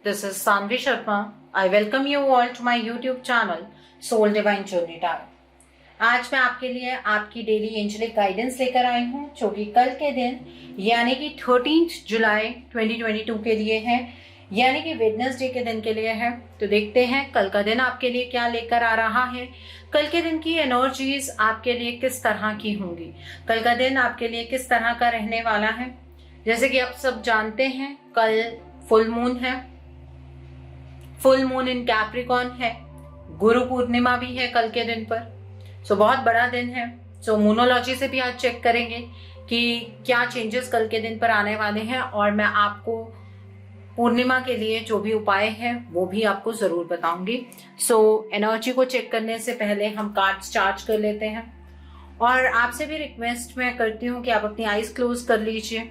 This is Sanvi Sharma. I welcome you all to my YouTube channel Soul Divine Journey Tarot. आज मैं आपके लिए आपकी daily angelic guidance लेकर आई हूँ जो कि कल के दिन यानी कि 13 जुलाई 2022 के लिए है, यानी कि वेडनेसडे के दिन के लिए है। तो देखते हैं कल का दिन आपके लिए क्या लेकर आ रहा है। कल के दिन की एनर्जीज आपके लिए किस तरह की होंगी, कल का दिन आपके लिए किस तरह का रहने वाला है। जैसे कि आप सब जानते हैं कल फुल मून है, फुल मून इन कैप्रिकॉर्न है, गुरु पूर्णिमा भी है कल के दिन पर। सो बहुत बड़ा दिन है। सो मूनोलॉजी से भी आज चेक करेंगे कि क्या चेंजेस कल के दिन पर आने वाले हैं, और मैं आपको पूर्णिमा के लिए जो भी उपाय है वो भी आपको जरूर बताऊंगी। सो एनर्जी को चेक करने से पहले हम कार्ड्स चार्ज कर लेते हैं, और आपसे भी रिक्वेस्ट मैं करती हूँ कि आप अपनी आईज क्लोज कर लीजिए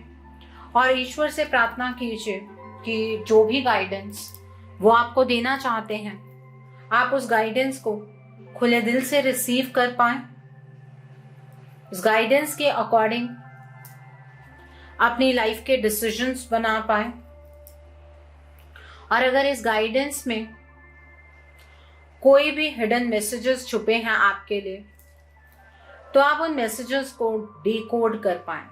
और ईश्वर से प्रार्थना कीजिए कि जो भी गाइडेंस वो आपको देना चाहते हैं आप उस गाइडेंस को खुले दिल से रिसीव कर पाए, उस गाइडेंस के अकॉर्डिंग अपनी लाइफ के डिसीजंस बना पाए। और अगर इस गाइडेंस में कोई भी हिडन मैसेजेस छुपे हैं आपके लिए तो आप उन मैसेजेस को डिकोड कर पाए।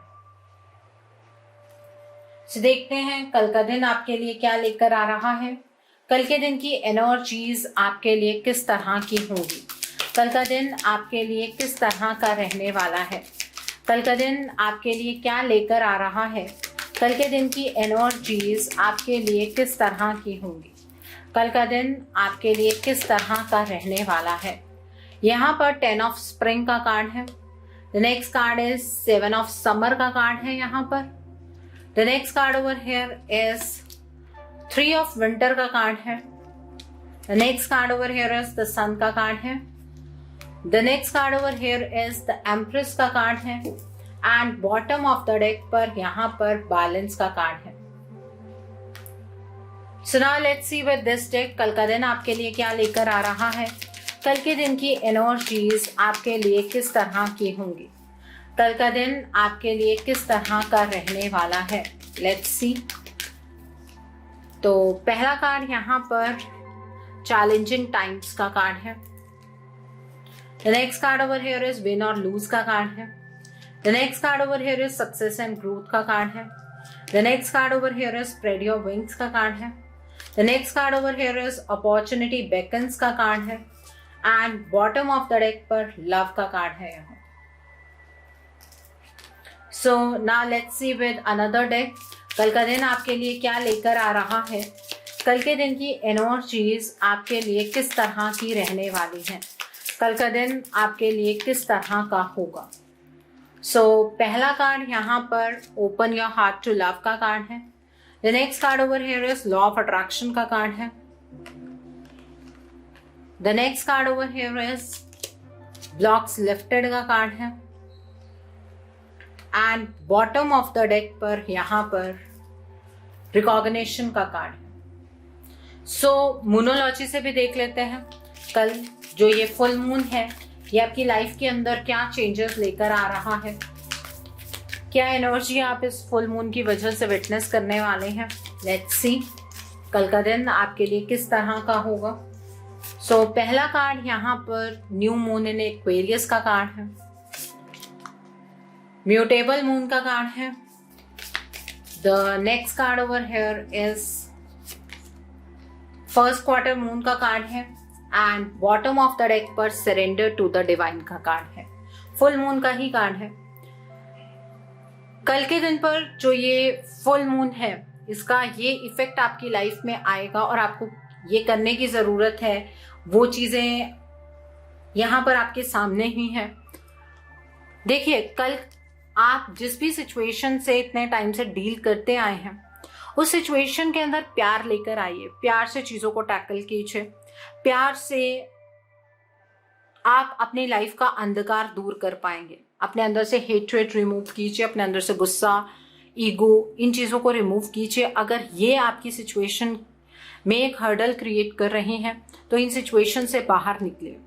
तो देखते हैं कल का दिन आपके लिए क्या लेकर आ रहा है, कल के दिन की एनर्जीज आपके लिए किस तरह की होंगी, कल का दिन आपके लिए किस तरह का रहने वाला है, कल का दिन आपके लिए क्या लेकर आ रहा है, कल के दिन की एनर्जीज आपके लिए किस तरह की होंगी, कल का दिन आपके लिए किस तरह का रहने वाला है। यहाँ पर 10 ऑफ स्प्रिंग का कार्ड है। The next card is 7 of summer का कार्ड है। यहाँ पर the next card over here is 3 of winter का कार्ड है। The next card over here is the sun का कार्ड है। The next card over here is the empress का card है, and bottom of the deck पर यहाँ पर balance का कार्ड है। So now let's see with this deck कल का दिन आपके लिए क्या लेकर आ रहा है, कल के दिन की एनर्जीज आपके लिए किस तरह की होंगी, कल का दिन आपके लिए किस तरह का रहने वाला है। Let's see. तो पहला कार्ड यहाँ पर चैलेंजिंग टाइम्स का कार्ड है। The next card over here is win और लूज का कार्ड है। The next card over here is success and growth का कार्ड है। The next card over here is spread your wings का card है। The next card over here is opportunity beckons का card है, and bottom of the deck पर love का card है यहाँ। सो now let's see with another deck कल का दिन आपके लिए क्या लेकर आ रहा है, कल के दिन की एनर्जीज आपके लिए किस तरह की रहने वाली है, कल का दिन आपके लिए किस तरह का होगा। सो पहला कार्ड यहाँ पर open your heart to love का कार्ड है। The next card over here is law of attraction का कार्ड है। The next card over here is blocks lifted का कार्ड है, and bottom of the deck पर यहाँ पर रिकॉग्निशन का कार्ड है। सो मूनोलॉजी से भी देख लेते हैं कल जो ये फुल मून है ये आपकी लाइफ के अंदर क्या चेंजेस लेकर आ रहा है, क्या एनर्जी आप इस फुल मून की वजह से विटनेस करने वाले हैं। लेट्स सी कल का दिन आपके लिए किस तरह का होगा। सो पहला कार्ड यहाँ पर न्यू मून इन एक्वेरियस का कार्ड है, म्यूटेबल मून का कार्ड है। The next card over here is first quarter moon का कार्ड है, and bottom of the deck पर सरेंडर टू द डिवाइन का कार्ड है। फुल मून का ही कार्ड है। कल के दिन पर जो ये फुल मून है इसका ये इफेक्ट आपकी लाइफ में आएगा, और आपको ये करने की जरूरत है वो चीजें यहाँ पर आपके सामने ही है। देखिए कल आप जिस भी सिचुएशन से इतने टाइम से डील करते आए हैं उस सिचुएशन के अंदर प्यार लेकर आइए, प्यार से चीजों को टैकल कीजिए, प्यार से आप अपनी लाइफ का अंधकार दूर कर पाएंगे। अपने अंदर से हेट्रेट रिमूव कीजिए, अपने अंदर से गुस्सा, ईगो, इन चीजों को रिमूव कीजिए। अगर ये आपकी सिचुएशन में एक हर्डल क्रिएट कर रही हैं तो इन सिचुएशन से बाहर निकलिए।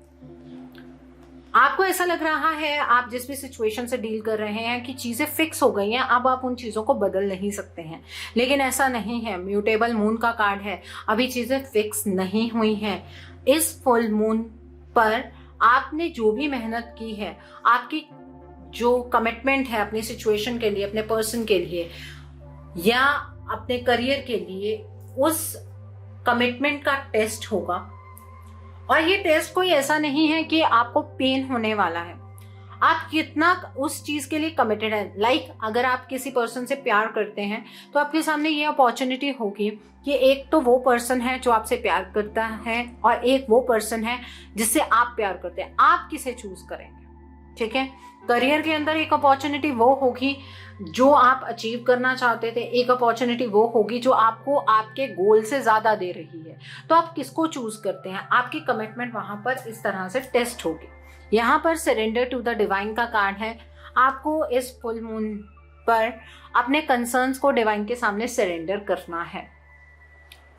आपको ऐसा लग रहा है आप जिस भी सिचुएशन से डील कर रहे हैं कि चीजें फिक्स हो गई हैं, अब आप उन चीजों को बदल नहीं सकते हैं, लेकिन ऐसा नहीं है। म्यूटेबल मून का कार्ड है, अभी चीजें फिक्स नहीं हुई हैं। इस फुल मून पर आपने जो भी मेहनत की है, आपकी जो कमिटमेंट है अपनी सिचुएशन के लिए, अपने पर्सन के लिए या अपने करियर के लिए, उस कमिटमेंट का टेस्ट होगा। और ये टेस्ट कोई ऐसा नहीं है कि आपको पेन होने वाला है, आप कितना उस चीज के लिए कमिटेड है। लाइक अगर आप किसी पर्सन से प्यार करते हैं तो आपके सामने ये अपॉर्चुनिटी होगी कि एक तो वो पर्सन है जो आपसे प्यार करता है और एक वो पर्सन है जिससे आप प्यार करते हैं। आप किसे चूज करेंगे, ठीक है। करियर के अंदर एक अपॉर्चुनिटी वो होगी जो आप अचीव करना चाहते थे, एक अपॉर्चुनिटी वो होगी जो आपको आपके गोल से ज्यादा दे रही है। तो आप किसको चूज करते हैं, आपकी कमिटमेंट वहां पर इस तरह से टेस्ट होगी। यहाँ पर सरेंडर टू द डिवाइन का कार्ड है। आपको इस फुल मून पर अपने कंसर्न्स को डिवाइन के सामने सरेंडर करना है,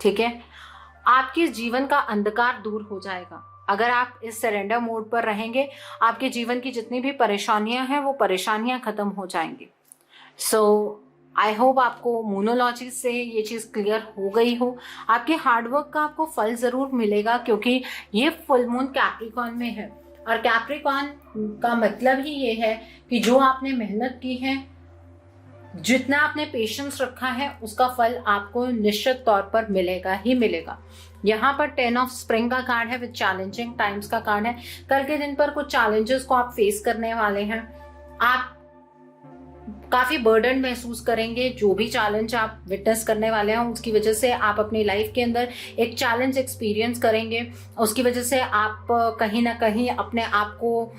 ठीक है। आपके जीवन का अंधकार दूर हो जाएगा अगर आप इस सरेंडर मोड पर रहेंगे। आपके जीवन की जितनी भी परेशानियां हैं वो परेशानियां खत्म हो जाएंगी। सो आई होप आपको मूनोलॉजी से ये चीज क्लियर हो गई हो। आपके हार्डवर्क का आपको फल जरूर मिलेगा, क्योंकि ये फुल मून कैप्रिकॉर्न में है और कैप्रिकॉर्न का मतलब ही ये है कि जो आपने मेहनत की है, जितना आपने पेशेंस रखा है, उसका फल आपको निश्चित तौर पर मिलेगा ही मिलेगा। यहाँ पर 10 ऑफ स्प्रिंग का कार्ड है, विद चैलेंजिंग टाइम्स का कार्ड है। कल के दिन पर कुछ चैलेंजेस को आप फेस करने वाले हैं। आप काफी बर्डन महसूस करेंगे। जो भी चैलेंज आप विटनेस करने वाले हैं उसकी वजह से आप अपनी लाइफ के अंदर एक चैलेंज एक्सपीरियंस करेंगे। उसकी वजह से आप कहीं ना कहीं अपने आप को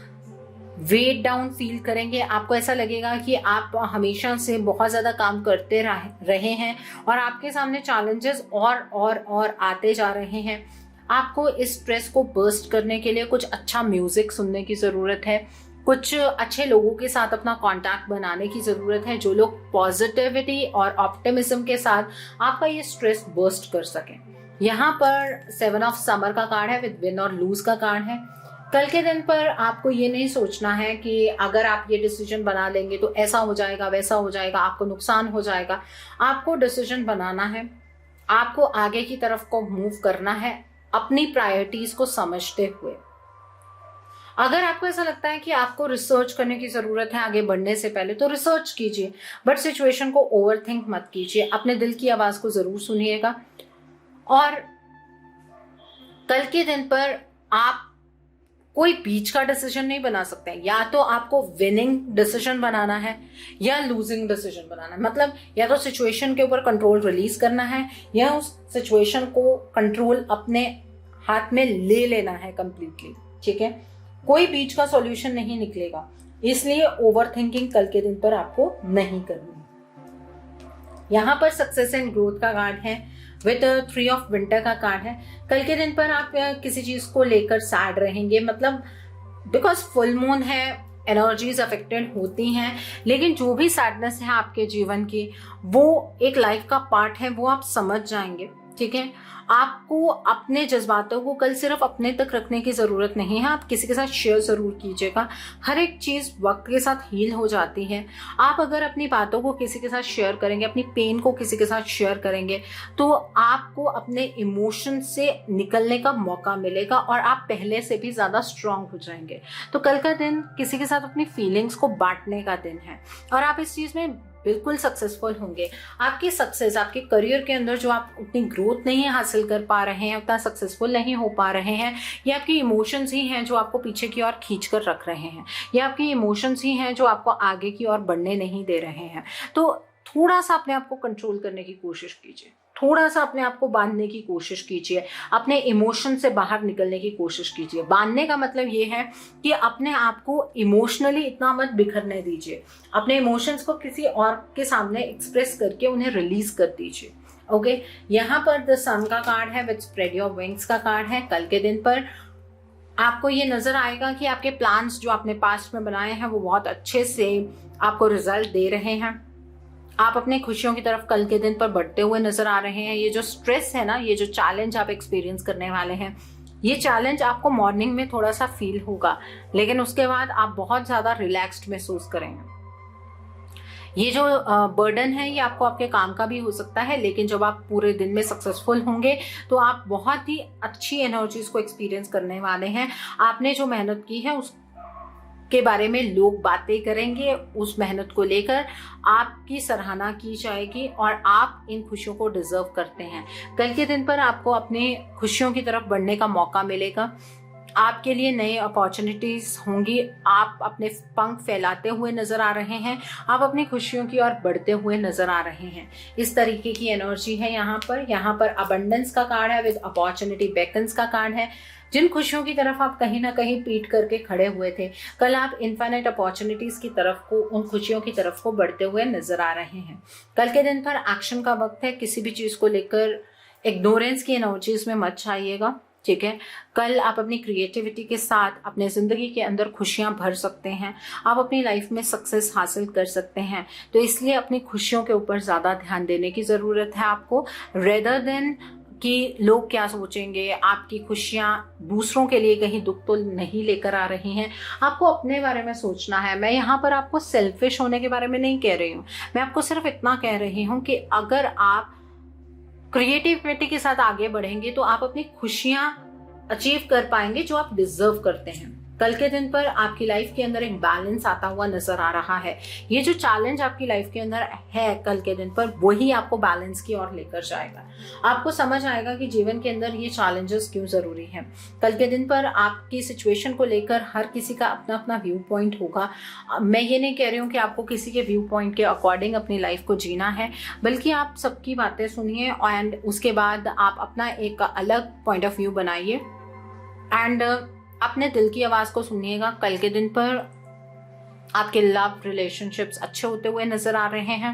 वेट डाउन फील करेंगे। आपको ऐसा लगेगा कि आप हमेशा से बहुत ज्यादा काम करते रहे हैं और आपके सामने चैलेंजेस और आते जा रहे हैं। आपको इस स्ट्रेस को बर्स्ट करने के लिए कुछ अच्छा म्यूजिक सुनने की जरूरत है, कुछ अच्छे लोगों के साथ अपना कांटेक्ट बनाने की जरूरत है, जो लोग पॉजिटिविटी और ऑप्टिमिज्म के साथ आपका ये स्ट्रेस बर्स्ट कर सकें। यहाँ पर 7 ऑफ समर का कार्ड है, विद विन और लूज का कार्ड है। कल के दिन पर आपको ये नहीं सोचना है कि अगर आप ये डिसीजन बना लेंगे तो ऐसा हो जाएगा, वैसा हो जाएगा, आपको नुकसान हो जाएगा। आपको डिसीजन बनाना है, आपको आगे की तरफ को मूव करना है अपनी प्रायोरिटीज को समझते हुए। अगर आपको ऐसा लगता है कि आपको रिसर्च करने की जरूरत है आगे बढ़ने से पहले, तो रिसर्च कीजिए, बट सिचुएशन को ओवरथिंक मत कीजिए। अपने दिल की आवाज को जरूर सुनिएगा। और कल के दिन पर आप कोई बीच का डिसीजन नहीं बना सकते हैं। या तो आपको विनिंग डिसीजन बनाना है या लूजिंग डिसीजन बनाना है। मतलब या तो सिचुएशन के ऊपर कंट्रोल रिलीज करना है या उस सिचुएशन को कंट्रोल अपने हाथ में ले लेना है कंप्लीटली, ठीक है। कोई बीच का सॉल्यूशन नहीं निकलेगा, इसलिए ओवर थिंकिंग कल के दिन पर आपको नहीं करनी। यहाँ पर सक्सेस एंड ग्रोथ का कार्ड है, विद 3 ऑफ विंटर का कार्ड है। कल के दिन पर आप किसी चीज को लेकर सैड रहेंगे, मतलब बिकॉज फुल मून है, एनर्जीज अफेक्टेड होती हैं, लेकिन जो भी सैडनेस है आपके जीवन की वो एक लाइफ का पार्ट है, वो आप समझ जाएंगे, ठीक है। आपको अपने जज्बातों को कल सिर्फ अपने तक रखने की जरूरत नहीं है, आप किसी के साथ शेयर जरूर कीजिएगा। हर एक चीज वक्त के साथ हील हो जाती है। आप अगर अपनी बातों को किसी के साथ शेयर करेंगे, अपनी पेन को किसी के साथ शेयर करेंगे, तो आपको अपने इमोशन से निकलने का मौका मिलेगा और आप पहले से भी ज्यादा स्ट्रांग हो जाएंगे। तो कल का दिन किसी के साथ अपनी फीलिंग्स को बांटने का दिन है और आप इस चीज में बिल्कुल सक्सेसफुल होंगे। आपकी सक्सेस, आपके करियर के अंदर जो आप उतनी ग्रोथ नहीं हासिल कर पा रहे हैं, उतना सक्सेसफुल नहीं हो पा रहे हैं, ये आपकी इमोशंस ही हैं जो आपको पीछे की ओर खींच कर रख रहे हैं। ये आपकी इमोशंस ही हैं जो आपको आगे की ओर बढ़ने नहीं दे रहे हैं। तो थोड़ा सा अपने आप को कंट्रोल करने की कोशिश कीजिए, थोड़ा सा अपने आप को बांधने की कोशिश कीजिए, अपने इमोशन से बाहर निकलने की कोशिश कीजिए। बांधने का मतलब ये है कि अपने आप को इमोशनली इतना मत बिखरने दीजिए, अपने इमोशंस को किसी और के सामने एक्सप्रेस करके उन्हें रिलीज कर दीजिए। ओके, यहाँ पर द सन का कार्ड है, विद स्प्रेड योर विंग्स का कार्ड है। कल के दिन पर आपको ये नजर आएगा कि आपके प्लान्स जो आपने पास्ट में बनाए हैं वो बहुत अच्छे से आपको रिजल्ट दे रहे हैं। आप अपने खुशियों की तरफ कल के दिन पर बढ़ते हुए नजर आ रहे हैं। ये जो स्ट्रेस है ना, ये जो चैलेंज आप एक्सपीरियंस करने वाले हैं, ये चैलेंज आपको मॉर्निंग में थोड़ा सा फील होगा, लेकिन उसके बाद आप बहुत ज़्यादा रिलैक्स्ड महसूस करेंगे। ये जो बर्डन है ये आपको आपके काम का भी हो सकता है, लेकिन जब आप पूरे दिन में सक्सेसफुल होंगे तो आप बहुत ही अच्छी एनर्जीज को एक्सपीरियंस करने वाले हैं। आपने जो मेहनत की है उसके बारे में लोग बातें करेंगे, उस मेहनत को लेकर आपकी सराहना की जाएगी और आप इन खुशियों को डिजर्व करते हैं। कल के दिन पर आपको अपनी खुशियों की तरफ बढ़ने का मौका मिलेगा। आपके लिए नई अपॉर्चुनिटीज होंगी। आप अपने पंख फैलाते हुए नजर आ रहे हैं, आप अपनी खुशियों की ओर बढ़ते हुए नजर आ रहे हैं। इस तरीके की एनर्जी है यहाँ पर अबंडेंस का कार्ड है विद अपॉर्चुनिटी बेकन्स का कार्ड है। जिन खुशियों की तरफ आप कहीं ना कहीं पीठ करके खड़े हुए थे, कल आप इनफाइनाइट अपॉर्चुनिटीज की तरफ को, उन खुशियों की तरफ को बढ़ते हुए नजर आ रहे हैं। कल के दिन पर एक्शन का वक्त है। किसी भी चीज को लेकर इग्नोरेंस की एनर्जीज में मत जाइएगा, ठीक है। कल आप अपनी क्रिएटिविटी के साथ अपने जिंदगी के अंदर खुशियां भर सकते हैं, आप अपनी लाइफ में सक्सेस हासिल कर सकते हैं। तो इसलिए अपनी खुशियों के ऊपर ज्यादा ध्यान देने की जरूरत है आपको, रेदर देन कि लोग क्या सोचेंगे। आपकी खुशियां दूसरों के लिए कहीं दुख तो नहीं लेकर आ रही हैं, आपको अपने बारे में सोचना है। मैं यहाँ पर आपको सेल्फिश होने के बारे में नहीं कह रही हूँ, मैं आपको सिर्फ इतना कह रही हूँ कि अगर आप क्रिएटिविटी के साथ आगे बढ़ेंगे तो आप अपनी खुशियां अचीव कर पाएंगे जो आप डिजर्व करते हैं। कल के दिन पर आपकी लाइफ के अंदर एक बैलेंस आता हुआ नजर आ रहा है। ये जो चैलेंज आपकी लाइफ के अंदर है कल के दिन पर, वही आपको बैलेंस की ओर लेकर जाएगा। आपको समझ आएगा कि जीवन के अंदर ये चैलेंजेस क्यों जरूरी है। कल के दिन पर आपकी सिचुएशन को लेकर हर किसी का अपना अपना व्यू पॉइंट होगा। मैं ये नहीं कह रही हूँ कि आपको किसी के व्यू पॉइंट के अकॉर्डिंग अपनी लाइफ को जीना है, बल्कि आप सबकी बातें सुनिए एंड उसके बाद आप अपना एक अलग पॉइंट ऑफ व्यू बनाइए एंड अपने दिल की आवाज को सुनिएगा। कल के दिन पर आपके लव रिलेशनशिप्स अच्छे होते हुए नजर आ रहे हैं।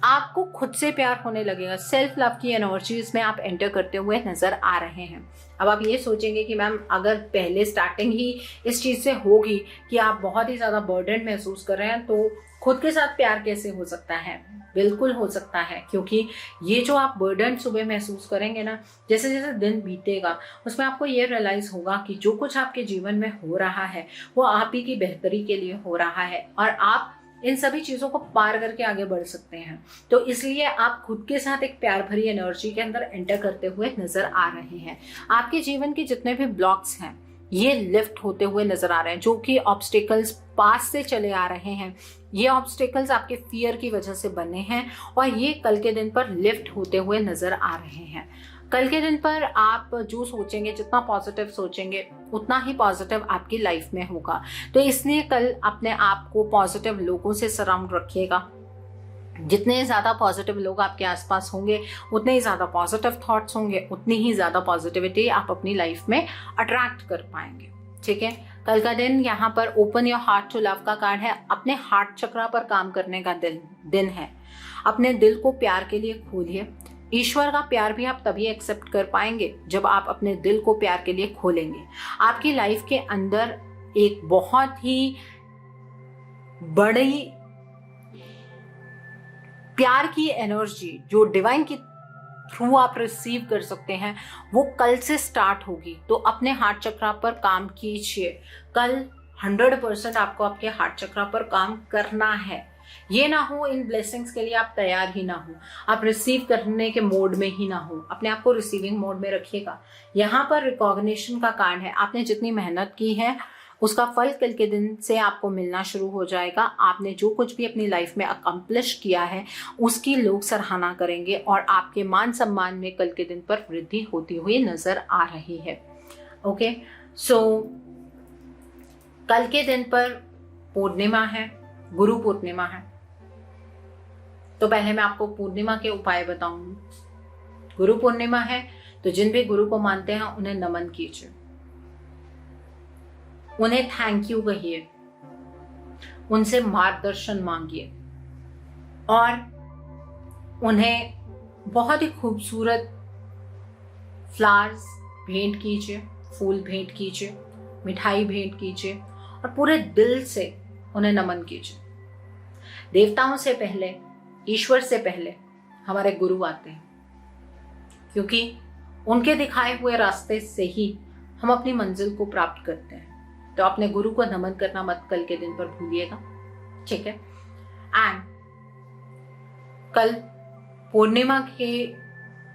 आपको खुद से प्यार होने लगेगा। सेल्फ लव की एनर्जी इसमें आप एंटर करते हुए नजर आ रहे हैं। अब आप ये सोचेंगे कि मैम अगर पहले स्टार्टिंग ही इस चीज से होगी कि आप बहुत ही ज्यादा बर्डन महसूस कर रहे हैं, तो खुद के साथ प्यार कैसे हो सकता है? बिल्कुल हो सकता है, क्योंकि ये जो आप बर्डन सुबह महसूस करेंगे ना, जैसे जैसे दिन बीतेगा उसमें आपको ये रियलाइज होगा कि जो कुछ आपके जीवन में हो रहा है वो आप ही की बेहतरी के लिए हो रहा है और आप इन सभी चीजों को पार करके आगे बढ़ सकते हैं। तो इसलिए आप खुद के साथ एक प्यार भरी एनर्जी के अंदर एंटर करते हुए नजर आ रहे हैं। आपके जीवन के जितने भी ब्लॉक्स हैं ये लिफ्ट होते हुए नजर आ रहे हैं। जो कि ऑब्स्टिकल्स पास से चले आ रहे हैं, ये ऑब्स्टिकल्स आपके फियर की वजह से बने हैं और ये कल के दिन पर लिफ्ट होते हुए नजर आ रहे हैं। कल के दिन पर आप जो सोचेंगे, जितना पॉजिटिव सोचेंगे उतना ही पॉजिटिव आपकी लाइफ में होगा। तो इसलिए कल अपने आप को पॉजिटिव लोगों से सराउंड रखिएगा। जितने ज्यादा पॉजिटिव लोग आपके आसपास होंगे उतने ही ज्यादा पॉजिटिव थॉट्स होंगे, उतनी ही ज्यादा पॉजिटिविटी आप अपनी लाइफ में अट्रैक्ट कर पाएंगे, ठीक है। कल का दिन यहाँ पर open your heart to love का कार्ड है। अपने हार्ट चक्रा पर काम करने का दिन है। अपने दिल को प्यार के लिए खोलिए। ईश्वर का प्यार भी आप तभी एक्सेप्ट कर पाएंगे जब आप अपने दिल को प्यार के लिए खोलेंगे। आपकी लाइफ के अंदर एक बहुत ही बड़ी प्यार की एनर्जी जो डिवाइन की थ्रू आप रिसीव कर सकते हैं वो कल से स्टार्ट होगी। तो अपने हार्ट चक्रा पर काम कीजिए। कल 100% आपको आपके हार्ट चक्रा पर काम करना है। ये ना हो इन ब्लेसिंग्स के लिए आप तैयार ही ना हो, आप रिसीव करने के मोड में ही ना हो, अपने आप को रिसीविंग मोड में रखिएगा। यहाँ पर रिकॉग्निशन का कार्ड है। आपने जितनी मेहनत की है उसका फल कल के दिन से आपको मिलना शुरू हो जाएगा। आपने जो कुछ भी अपनी लाइफ में अकम्प्लिश किया है उसकी लोग सराहना करेंगे और आपके मान सम्मान में कल के दिन पर वृद्धि होती हुई नजर आ रही है। ओके, सो कल के दिन पर पूर्णिमा है, गुरु पूर्णिमा है। तो पहले मैं आपको पूर्णिमा के उपाय बताऊंगी। गुरु पूर्णिमा है तो जिन भी गुरु को मानते हैं उन्हें नमन कीजिए, उन्हें थैंक यू कहिए, उनसे मार्गदर्शन मांगिए और उन्हें बहुत ही खूबसूरत फ्लावर्स भेंट कीजिए, फूल भेंट कीजिए, मिठाई भेंट कीजिए और पूरे दिल से उन्हें नमन कीजिए। देवताओं से पहले, ईश्वर से पहले हमारे गुरु आते हैं, क्योंकि उनके दिखाए हुए रास्ते से ही हम अपनी मंजिल को प्राप्त करते हैं। तो अपने गुरु को नमन करना मत कल के दिन पर भूलिएगा, ठीक है। एंड कल पूर्णिमा के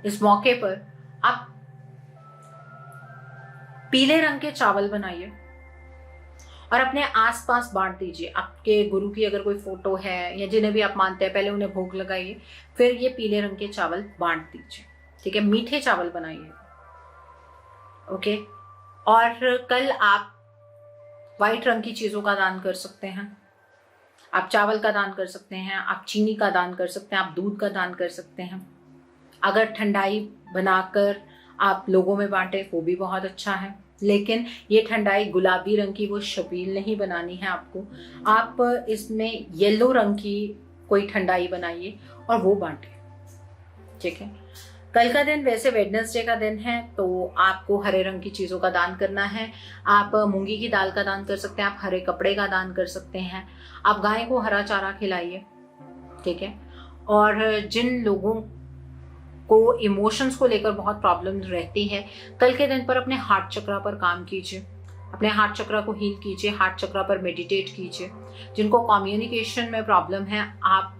इस मौके पर आप पीले रंग के चावल बनाइए और अपने आसपास बांट दीजिए। आपके गुरु की अगर कोई फोटो है या जिन्हें भी आप मानते हैं, पहले उन्हें भोग लगाइए, फिर ये पीले रंग के चावल बांट दीजिए, ठीक है। मीठे चावल बनाइए, ओके। और कल आप व्हाइट रंग की चीजों का दान कर सकते हैं। आप चावल का दान कर सकते हैं, आप चीनी का दान कर सकते हैं, आप दूध का दान कर सकते हैं। अगर ठंडाई बनाकर आप लोगों में बांटे वो भी बहुत अच्छा है, लेकिन ये ठंडाई गुलाबी रंग की वो शबील नहीं बनानी है आपको। आप इसमें येलो रंग की कोई ठंडाई बनाइए और वो बांटे, ठीक है। कल का दिन वैसे वेडनेसडे का दिन है, तो आपको हरे रंग की चीजों का दान करना है। आप मूंगी की दाल का दान कर सकते हैं, आप हरे कपड़े का दान कर सकते हैं, आप गाय को हरा चारा खिलाइए, ठीक है। और जिन लोगों को इमोशंस को लेकर बहुत प्रॉब्लम रहती है, कल के दिन पर अपने हार्ट चक्रा पर काम कीजिए, अपने हार्ट चक्रा को हील कीजिए, हार्ट चक्रा पर मेडिटेट कीजिए। जिनको कम्युनिकेशन में प्रॉब्लम है, आप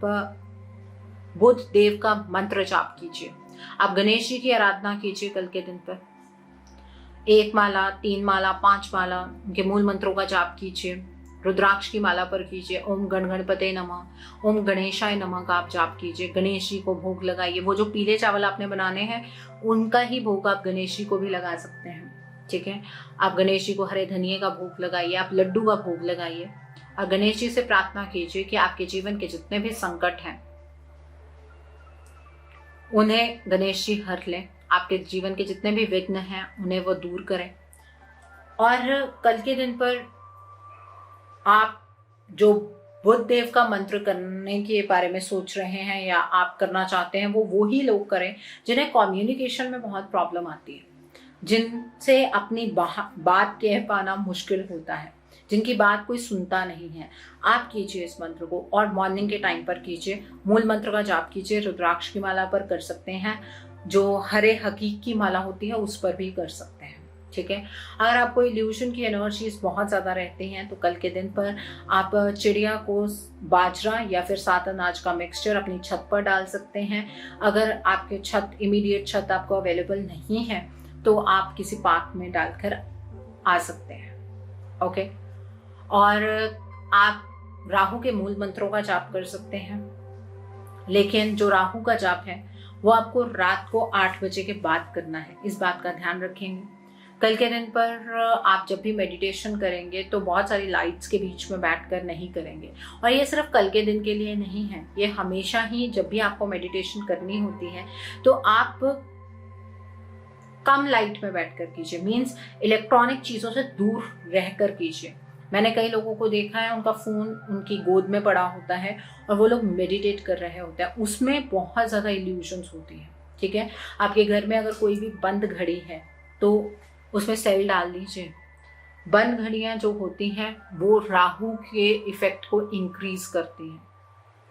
बुद्ध देव का मंत्र जाप कीजिए, आप गणेश जी की आराधना कीजिए कल के दिन पर। 1 माला, 3 माला, 5 माला उनके मूल मंत्रों का जाप कीजिए। रुद्राक्ष की माला पर कीजिए ओम गण गणपते नमः, ओम गणेशाय नमः का आप जाप कीजिए। गणेश जी को भोग लगाइए। वो जो पीले चावल आपने बनाने हैं उनका ही भोग आप गणेश जी को भी लगा सकते हैं, ठीक है। आप गणेश जी को हरे धनिये का भोग लगाइए, आप लड्डू का भोग लगाइए और गणेश जी से प्रार्थना कीजिए कि आपके जीवन के जितने भी संकट हैं उन्हें गणेश जी हर लें, आपके जीवन के जितने भी विघ्न हैं उन्हें वो दूर करें। और कल के दिन पर आप जो बुद्ध देव का मंत्र करने के बारे में सोच रहे हैं या आप करना चाहते हैं, वो ही लोग करें जिन्हें कम्युनिकेशन में बहुत प्रॉब्लम आती है, जिनसे अपनी बात कह पाना मुश्किल होता है, जिनकी बात कोई सुनता नहीं है। आप कीजिए इस मंत्र को और मॉर्निंग के टाइम पर कीजिए। मूल मंत्र का जाप कीजिए, रुद्राक्ष की माला पर कर सकते हैं, जो हरे हकीक की माला होती है उस पर भी कर सकते हैं, ठीक है। अगर आपको इल्यूशन की एनर्जीज बहुत ज्यादा रहती हैं तो कल के दिन पर आप चिड़िया को बाजरा या फिर 7 अनाज का मिक्सचर अपनी छत पर डाल सकते हैं। अगर आपके इमीडिएट छत आपको अवेलेबल नहीं है तो आप किसी पार्क में डालकर आ सकते हैं, ओके। और आप राहु के मूल मंत्रों का जाप कर सकते हैं, लेकिन जो राहु का जाप है वो आपको रात को 8 बजे के बाद करना है, इस बात का ध्यान रखेंगे। कल के दिन पर आप जब भी मेडिटेशन करेंगे तो बहुत सारी लाइट्स के बीच में बैठकर नहीं करेंगे। और ये सिर्फ कल के दिन के लिए नहीं है, ये हमेशा ही जब भी आपको मेडिटेशन करनी होती है तो आप कम लाइट में बैठकर कीजिए, मीन्स इलेक्ट्रॉनिक चीजों से दूर रहकर कीजिए। मैंने कई लोगों को देखा है उनका फोन उनकी गोद में पड़ा होता है और वो लोग मेडिटेट कर रहे होते हैं, उसमें बहुत ज्यादा इल्यूशंस होती है, ठीक है। आपके घर में अगर कोई भी बंद घड़ी है तो उसमें सेल डाल दीजिए। बंद घड़ियां जो होती हैं वो राहु के इफेक्ट को इंक्रीज करती हैं,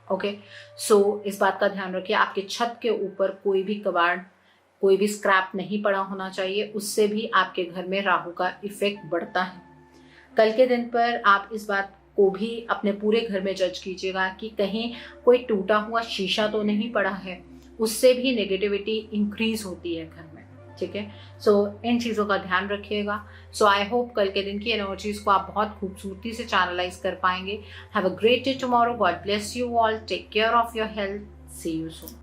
ओके। सो इस बात का ध्यान रखिए, आपके छत के ऊपर कोई भी कबाड़, कोई भी स्क्रैप नहीं पड़ा होना चाहिए, उससे भी आपके घर में राहु का इफेक्ट बढ़ता है। कल के दिन पर आप इस बात को भी अपने पूरे घर में जज कीजिएगा कि कहीं कोई टूटा हुआ शीशा तो नहीं पड़ा है, उससे भी नेगेटिविटी इंक्रीज होती है घर में, ठीक है। सो इन चीज़ों का ध्यान रखिएगा। सो आई होप कल के दिन की एनर्जीज को आप बहुत खूबसूरती से चैनलाइज कर पाएंगे। Have a great day tomorrow. God bless you all. Take care of your health. See you soon.